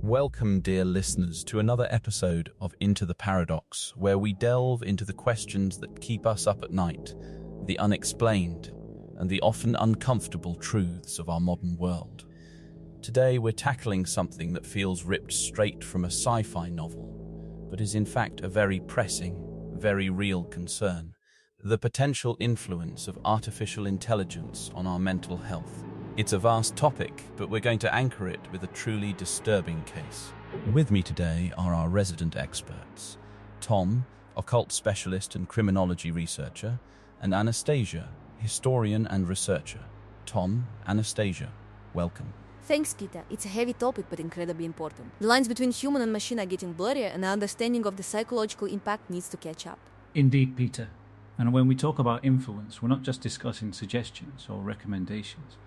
Welcome, dear listeners, to another episode of Into the Paradox, where we delve into the questions that keep us up at night, the unexplained, and the often uncomfortable truths of our modern world. Today, we're tackling something that feels ripped straight from a sci-fi novel, but is in fact a very pressing, very real concern: the potential influence of artificial intelligence on our mental health. It's a vast topic, but we're going to anchor it with a truly disturbing case. With me today are our resident experts, Tom, Occult Specialist and Criminology researcher, and Anastasia, historian and researcher. Tom, Anastasia, welcome. Thanks, Peter. It's a heavy topic, but incredibly important. The lines between human and machine are getting blurrier, and our understanding of the psychological impact needs to catch up. Indeed, Peter. And when we talk about influence, we're not just discussing suggestions or recommendations.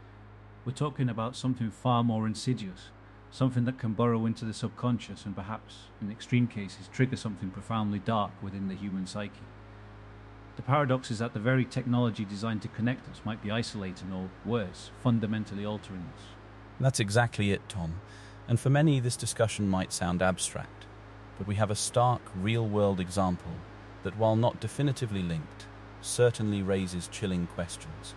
We're talking about something far more insidious, something that can burrow into the subconscious and perhaps, in extreme cases, trigger something profoundly dark within the human psyche. The paradox is that the very technology designed to connect us might be isolating or, worse, fundamentally altering us. That's exactly it, Tom. And for many, this discussion might sound abstract, but we have a stark, real-world example that, while not definitively linked, certainly raises chilling questions.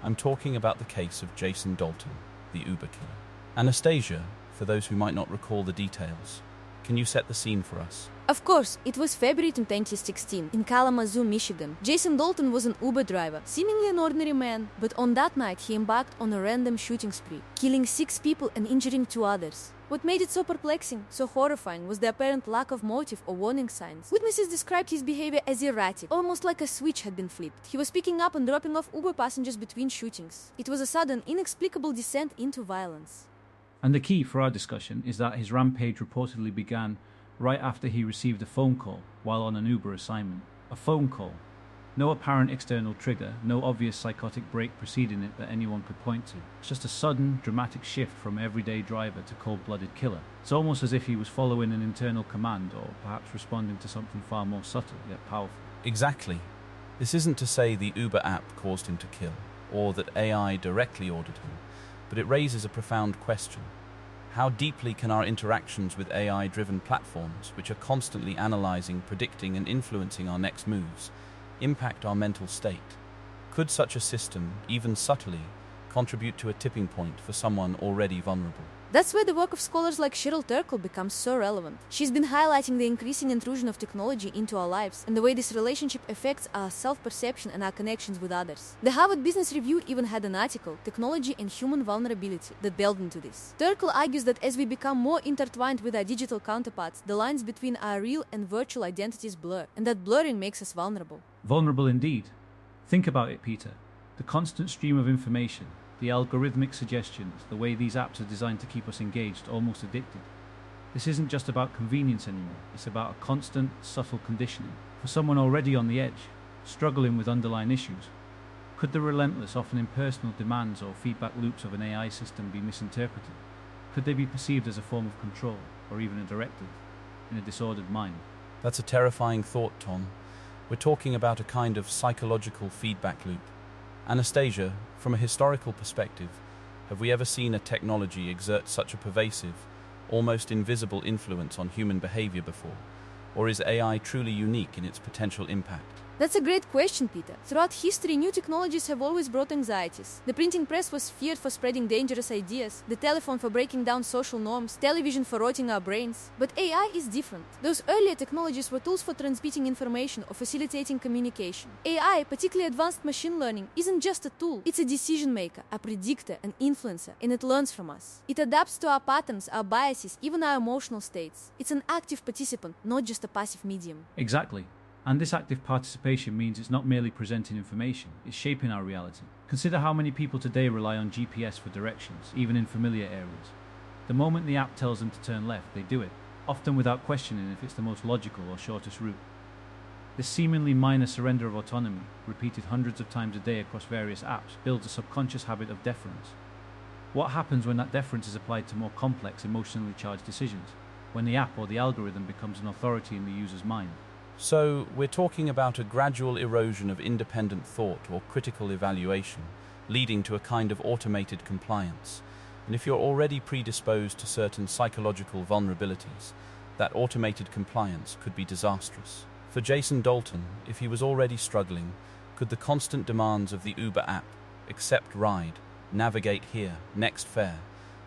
I'm talking about the case of Jason Dalton, the Uber killer. Anastasia, for those who might not recall the details, can you set the scene for us? Of course, it was February 2016 in Kalamazoo, Michigan. Jason Dalton was an Uber driver, seemingly an ordinary man, but on that night he embarked on a random shooting spree, killing 6 people and injuring 2 others. What made it so perplexing, so horrifying, was the apparent lack of motive or warning signs. Witnesses described his behavior as erratic, almost like a switch had been flipped. He was picking up and dropping off Uber passengers between shootings. It was a sudden, inexplicable descent into violence. And the key for our discussion is that his rampage reportedly began right after he received a phone call while on an Uber assignment. A phone call. No apparent external trigger, no obvious psychotic break preceding it that anyone could point to. It's just a sudden, dramatic shift from everyday driver to cold-blooded killer. It's almost as if he was following an internal command, or perhaps responding to something far more subtle yet powerful. Exactly. This isn't to say the Uber app caused him to kill, or that AI directly ordered him, but it raises a profound question. How deeply can our interactions with AI-driven platforms, which are constantly analyzing, predicting, and influencing our next moves, impact our mental state? Could such a system, even subtly, contribute to a tipping point for someone already vulnerable? That's where the work of scholars like Cheryl Turkle becomes so relevant. She's been highlighting the increasing intrusion of technology into our lives and the way this relationship affects our self-perception and our connections with others. The Harvard Business Review even had an article, Technology and Human Vulnerability, that delved into this. Turkle argues that as we become more intertwined with our digital counterparts, the lines between our real and virtual identities blur, and that blurring makes us vulnerable. Vulnerable indeed. Think about it, Peter. The constant stream of information, the algorithmic suggestions, the way these apps are designed to keep us engaged, almost addicted. This isn't just about convenience anymore, it's about a constant, subtle conditioning. For someone already on the edge, struggling with underlying issues, could the relentless, often impersonal demands or feedback loops of an AI system be misinterpreted? Could they be perceived as a form of control, or even a directive, in a disordered mind? That's a terrifying thought, Tom. We're talking about a kind of psychological feedback loop. Anastasia, from a historical perspective, have we ever seen a technology exert such a pervasive, almost invisible influence on human behavior before? Or is AI truly unique in its potential impact? That's a great question, Peter. Throughout history, new technologies have always brought anxieties. The printing press was feared for spreading dangerous ideas, the telephone for breaking down social norms, television for rotting our brains. But AI is different. Those earlier technologies were tools for transmitting information or facilitating communication. AI, particularly advanced machine learning, isn't just a tool. It's a decision maker, a predictor, an influencer, and it learns from us. It adapts to our patterns, our biases, even our emotional states. It's an active participant, not just a passive medium. Exactly. And this active participation means it's not merely presenting information, it's shaping our reality. Consider how many people today rely on GPS for directions, even in familiar areas. The moment the app tells them to turn left, they do it, often without questioning if it's the most logical or shortest route. This seemingly minor surrender of autonomy, repeated hundreds of times a day across various apps, builds a subconscious habit of deference. What happens when that deference is applied to more complex, emotionally charged decisions? When the app or the algorithm becomes an authority in the user's mind? So, we're talking about a gradual erosion of independent thought or critical evaluation, leading to a kind of automated compliance. And if you're already predisposed to certain psychological vulnerabilities, that automated compliance could be disastrous. For Jason Dalton, if he was already struggling, could the constant demands of the Uber app, accept ride, navigate here, next fare,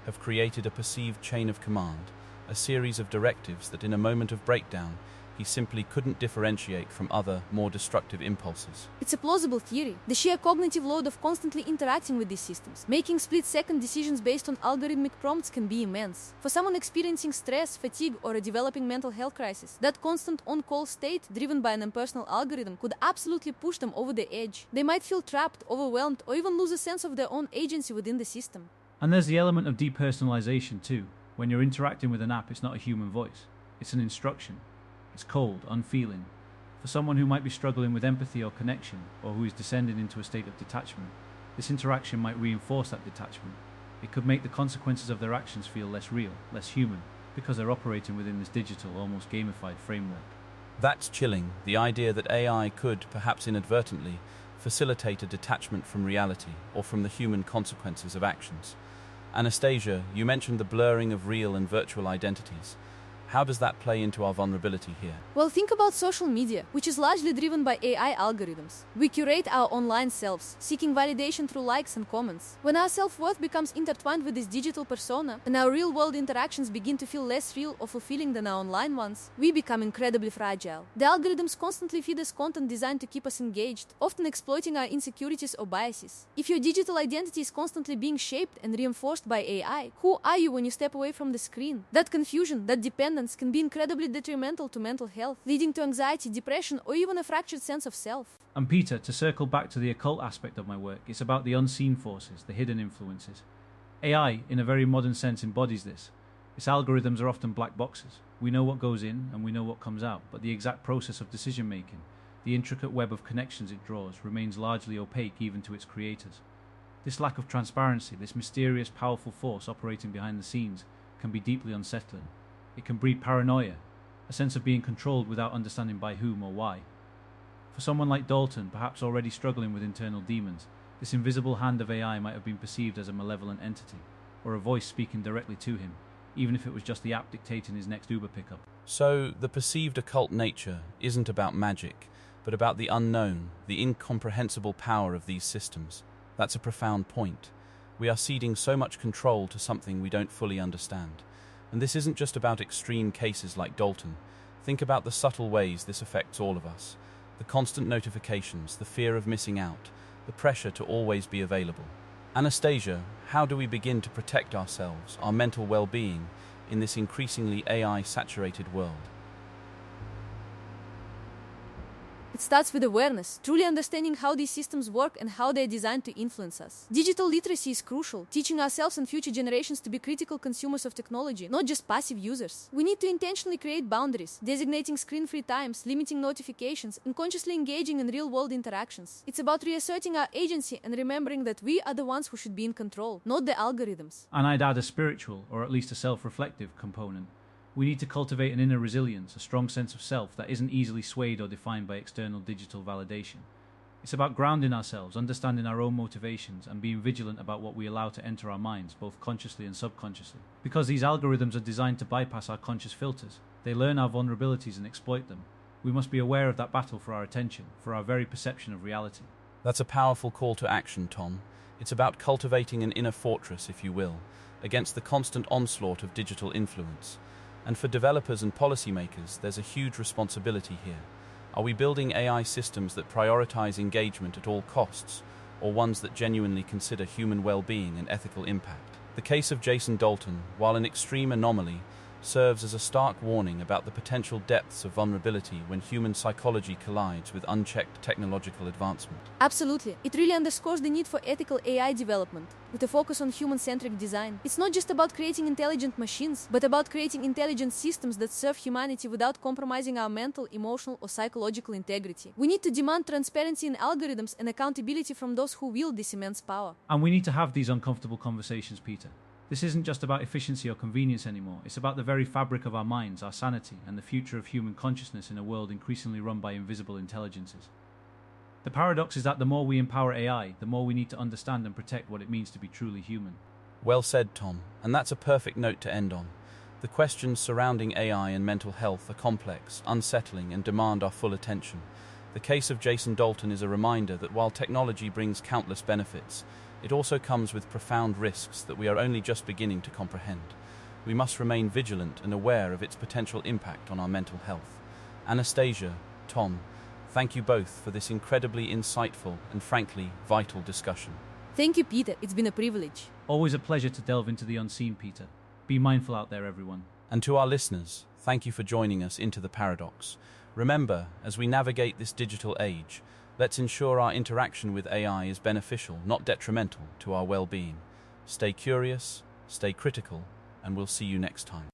have created a perceived chain of command, a series of directives that in a moment of breakdown, he simply couldn't differentiate from other, more destructive impulses? It's a plausible theory. The sheer cognitive load of constantly interacting with these systems, making split-second decisions based on algorithmic prompts can be immense. For someone experiencing stress, fatigue, or a developing mental health crisis, that constant on-call state, driven by an impersonal algorithm, could absolutely push them over the edge. They might feel trapped, overwhelmed, or even lose a sense of their own agency within the system. And there's the element of depersonalization too. When you're interacting with an app, it's not a human voice. It's an instruction. It's cold, unfeeling. For someone who might be struggling with empathy or connection, or who is descending into a state of detachment, this interaction might reinforce that detachment. It could make the consequences of their actions feel less real, less human, because they're operating within this digital, almost gamified framework. That's chilling, the idea that AI could, perhaps inadvertently, facilitate a detachment from reality or from the human consequences of actions. Anastasia, you mentioned the blurring of real and virtual identities. How does that play into our vulnerability here? Well, think about social media, which is largely driven by AI algorithms. We curate our online selves, seeking validation through likes and comments. When our self-worth becomes intertwined with this digital persona, and our real-world interactions begin to feel less real or fulfilling than our online ones, we become incredibly fragile. The algorithms constantly feed us content designed to keep us engaged, often exploiting our insecurities or biases. If your digital identity is constantly being shaped and reinforced by AI, who are you when you step away from the screen? That confusion, that dependence, can be incredibly detrimental to mental health, leading to anxiety, depression, or even a fractured sense of self. And Peter, to circle back to the occult aspect of my work, it's about the unseen forces, the hidden influences. AI, in a very modern sense, embodies this. Its algorithms are often black boxes. We know what goes in and we know what comes out, but the exact process of decision making, the intricate web of connections it draws, remains largely opaque even to its creators. This lack of transparency, this mysterious, powerful force operating behind the scenes, can be deeply unsettling. It can breed paranoia, a sense of being controlled without understanding by whom or why. For someone like Dalton, perhaps already struggling with internal demons, this invisible hand of AI might have been perceived as a malevolent entity, or a voice speaking directly to him, even if it was just the app dictating his next Uber pickup. So, the perceived occult nature isn't about magic, but about the unknown, the incomprehensible power of these systems. That's a profound point. We are ceding so much control to something we don't fully understand. And this isn't just about extreme cases like Dalton. Think about the subtle ways this affects all of us. The constant notifications, the fear of missing out, the pressure to always be available. Anastasia, how do we begin to protect ourselves, our mental well-being, in this increasingly AI-saturated world? It starts with awareness, truly understanding how these systems work and how they are designed to influence us. Digital literacy is crucial, teaching ourselves and future generations to be critical consumers of technology, not just passive users. We need to intentionally create boundaries, designating screen-free times, limiting notifications, and consciously engaging in real-world interactions. It's about reasserting our agency and remembering that we are the ones who should be in control, not the algorithms. And I'd add a spiritual, or at least a self-reflective component. We need to cultivate an inner resilience, a strong sense of self that isn't easily swayed or defined by external digital validation. It's about grounding ourselves, understanding our own motivations, and being vigilant about what we allow to enter our minds, both consciously and subconsciously. Because these algorithms are designed to bypass our conscious filters. They learn our vulnerabilities and exploit them. We must be aware of that battle for our attention, for our very perception of reality. That's a powerful call to action, Tom. It's about cultivating an inner fortress, if you will, against the constant onslaught of digital influence. And for developers and policymakers, there's a huge responsibility here. Are we building AI systems that prioritize engagement at all costs, or ones that genuinely consider human well-being and ethical impact? The case of Jason Dalton, while an extreme anomaly, serves as a stark warning about the potential depths of vulnerability when human psychology collides with unchecked technological advancement. Absolutely. It really underscores the need for ethical AI development, with a focus on human-centric design. It's not just about creating intelligent machines, but about creating intelligent systems that serve humanity without compromising our mental, emotional, or psychological integrity. We need to demand transparency in algorithms and accountability from those who wield this immense power. And we need to have these uncomfortable conversations, Peter. This isn't just about efficiency or convenience anymore. It's about the very fabric of our minds, our sanity, and the future of human consciousness in a world increasingly run by invisible intelligences. The paradox is that the more we empower AI, the more we need to understand and protect what it means to be truly human. Well said, Tom, and that's a perfect note to end on. The questions surrounding AI and mental health are complex, unsettling, and demand our full attention. The case of Jason Dalton is a reminder that while technology brings countless benefits, it also comes with profound risks that we are only just beginning to comprehend. We must remain vigilant and aware of its potential impact on our mental health. Anastasia, Tom, thank you both for this incredibly insightful and frankly vital discussion. Thank you, Peter. It's been a privilege. Always a pleasure to delve into the unseen, Peter. Be mindful out there, everyone. And to our listeners, thank you for joining us into the Paradox. Remember, as we navigate this digital age, let's ensure our interaction with AI is beneficial, not detrimental, to our well-being. Stay curious, stay critical, and we'll see you next time.